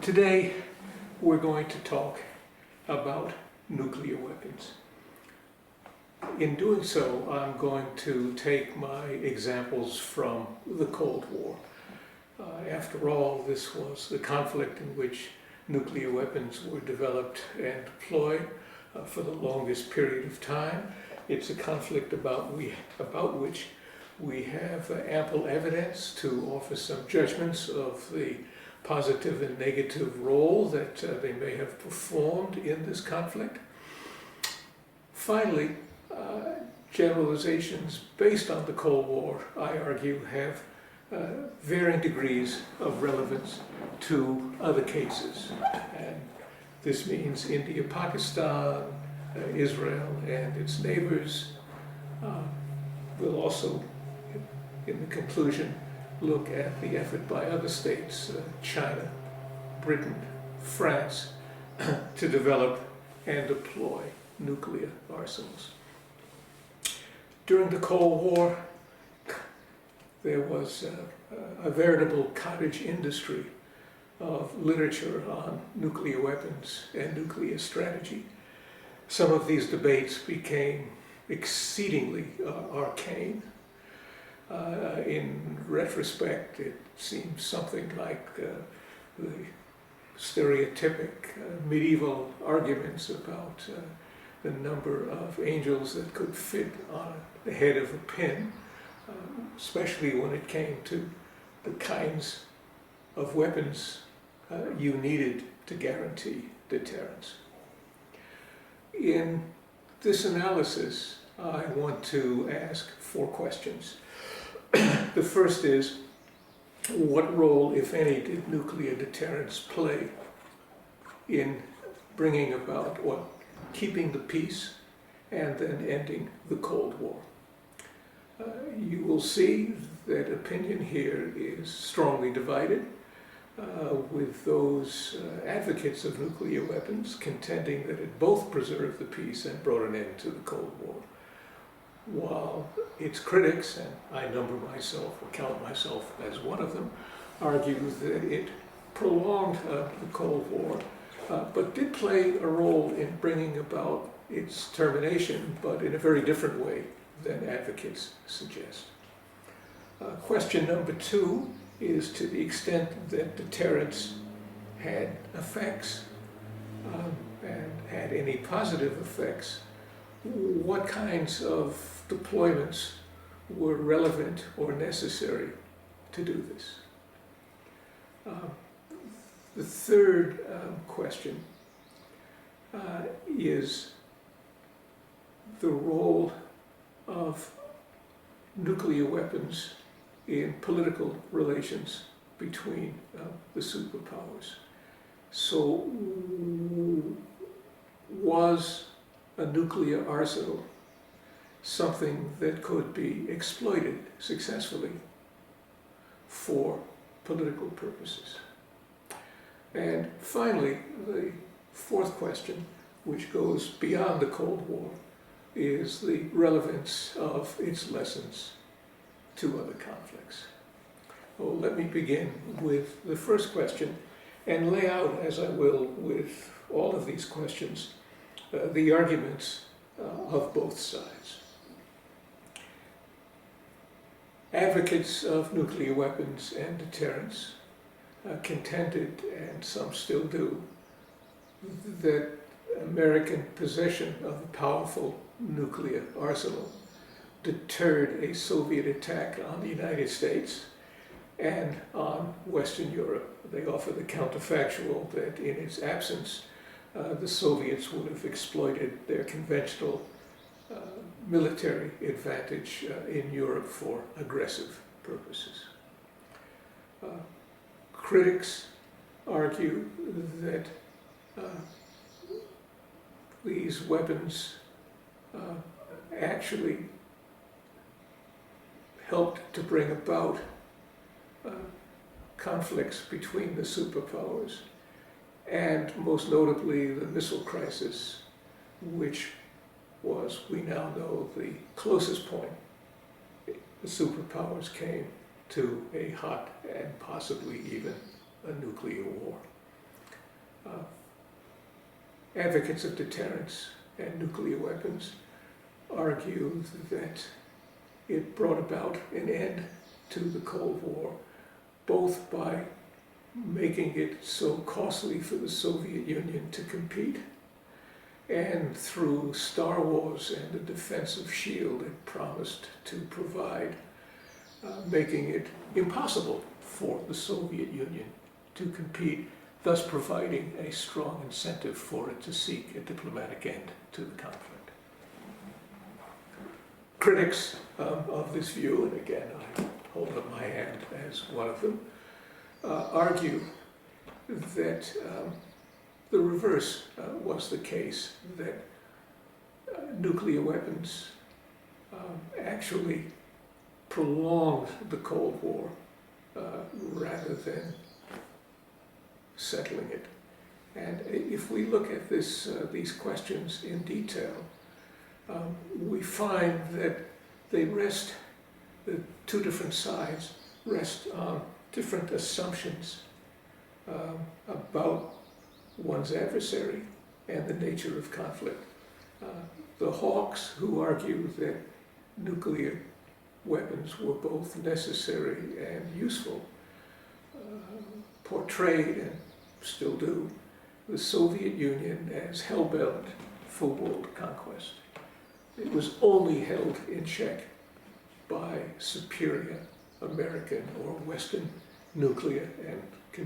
Today we're going to talk about nuclear weapons. In doing so, I'm going to take my examples from the Cold War. After all, this was the conflict in which nuclear weapons were developed and deployed for the longest period of time. It's a conflict about which we have ample evidence to offer some judgments of the positive and negative role that they may have performed in this conflict. Finally, generalizations based on the Cold War, I argue, have varying degrees of relevance to other cases. And this means India, Pakistan, Israel and its neighbors. We'll also, in the conclusion, look at the effort by other states, China, Britain, France, to develop and deploy nuclear arsenals. During the Cold War, there was a veritable cottage industry of literature on nuclear weapons and nuclear strategy. Some of these debates became exceedingly arcane. In retrospect, it seems something like the stereotypic medieval arguments about the number of angels that could fit on the head of a pin, especially when it came to the kinds of weapons you needed to guarantee deterrence. In this analysis, I want to ask 4 questions. The first is, what role, if any, did nuclear deterrence play in bringing about or keeping the peace and then ending the Cold War? You will see that opinion here is strongly divided, with those advocates of nuclear weapons contending that it both preserved the peace and brought an end to the Cold War, while its critics, and I number myself or count myself as one of them, argue that it prolonged the Cold War, but did play a role in bringing about its termination, but in a very different way than advocates suggest. Question number 2 is, to the extent that deterrence had effects and had any positive effects, what kinds of deployments were relevant or necessary to do this? The third question is the role of nuclear weapons in political relations between the superpowers. So, was a nuclear arsenal something that could be exploited successfully for political purposes? And finally, the 4th question, which goes beyond the Cold War, is the relevance of its lessons to other conflicts. Well, let me begin with the first question and lay out, as I will with all of these questions, the arguments of both sides. Advocates of nuclear weapons and deterrence contended, and some still do, that American possession of a powerful nuclear arsenal deterred a Soviet attack on the United States and on Western Europe. They offer the counterfactual that in its absence, the Soviets would have exploited their conventional military advantage in Europe for aggressive purposes. Critics argue that these weapons actually helped to bring about conflicts between the superpowers, and most notably the missile crisis, which was, we now know, the closest point the superpowers came to a hot and possibly even a nuclear war. advocates of deterrence and nuclear weapons argue that it brought about an end to the Cold War, both by making it so costly for the Soviet Union to compete, and through Star Wars and the defensive shield it promised to provide, making it impossible for the Soviet Union to compete, thus providing a strong incentive for it to seek a diplomatic end to the conflict. Critics of this view, and again I hold up my hand as one of them, argue that the reverse was the case, that nuclear weapons actually prolonged the Cold War rather than settling it. And if we look at these questions in detail, we find that they rest, the two different sides rest on different assumptions about one's adversary and the nature of conflict. The hawks, who argue that nuclear weapons were both necessary and useful, portrayed, and still do, the Soviet Union as hell-bent for world conquest. It was only held in check by superior American or Western nuclear and